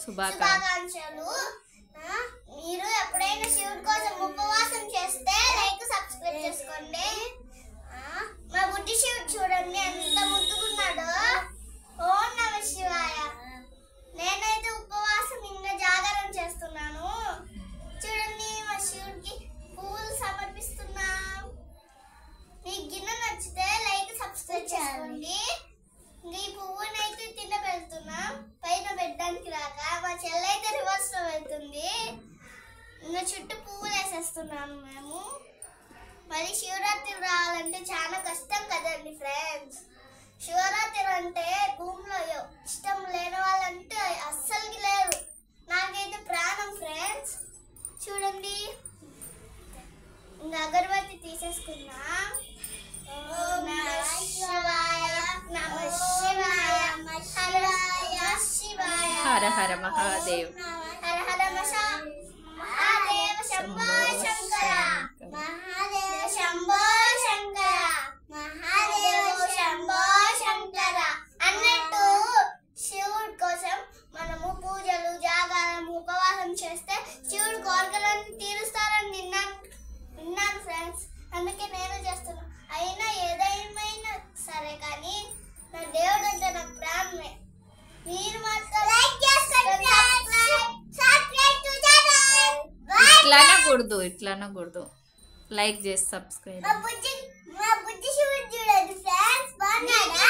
శుభాకాంక్షలు. మీరు ఎప్పుడైనా శివుడి కోసం ఉపవాసం చేస్తే లైక్ సబ్స్క్రైబ్ చేసుకోండి. మా బుద్ధి శివుడు చూడండి ఎంత ముద్దుకున్నాడో. ఓం నమః శివాయ. నేనైతే ఉపవాసం ఇంకా జాగరణ చేస్తున్నాను. చూడండి మా శివుడికి పూలు సమర్పిస్తున్నాం. మీకు గిన్నె నచ్చితే లైక్ సబ్స్క్రైబ్ చేసుకోండి. ఇంకా ఈ పువ్వునైతే తినబెడుతున్నాం పైన పెట్టడానికి రాక. మా చెల్లి అయితే రివర్స్ లో వెళ్తుంది. ఇంకా చుట్టూ పువ్వులు వేసేస్తున్నాము మేము. మరి శివరాత్రి రావాలంటే చాలా కష్టం కదండి ఫ్రెండ్స్. శివరాత్రి అంటే భూమిలో ఇష్టం లేని వాళ్ళంటే అస్సలుకి లేరు. నాకైతే ప్రాణం ఫ్రెండ్స్. చూడండి ఇంకా అగరబత్తి తీసేసుకున్నాం. ఓం నమః శివాయ నమః శివాయ హర శివాయ హర హర మహాదేవ్. హర హర మహాదేవ శంభో శంకర. మహాదేవ శంభో శంకర. మహాదేవ శంభో శంకర అన్నట్టు శివుడి కోసం మనము పూజలు జాగారం ఉపవాసం చేస్తే శివుడి కోరికలను తీరుస్తారని విన్నాను ఫ్రెండ్స్. అందుకే నేను చేస్తున్నాను. అయినా ఏదేమైనా సరే కానీ నా దేవుడు అంటే నాకు ప్రాణమే. మీరు మాత్రం లైక్ చేసుకోండి. ఇట్లా అనకూడదు. లైక్ చేసి సబ్స్క్రైబ్. మా బుద్ధి శివుడు చూడండి ఫ్రెండ్స్. బాగున్నాడా?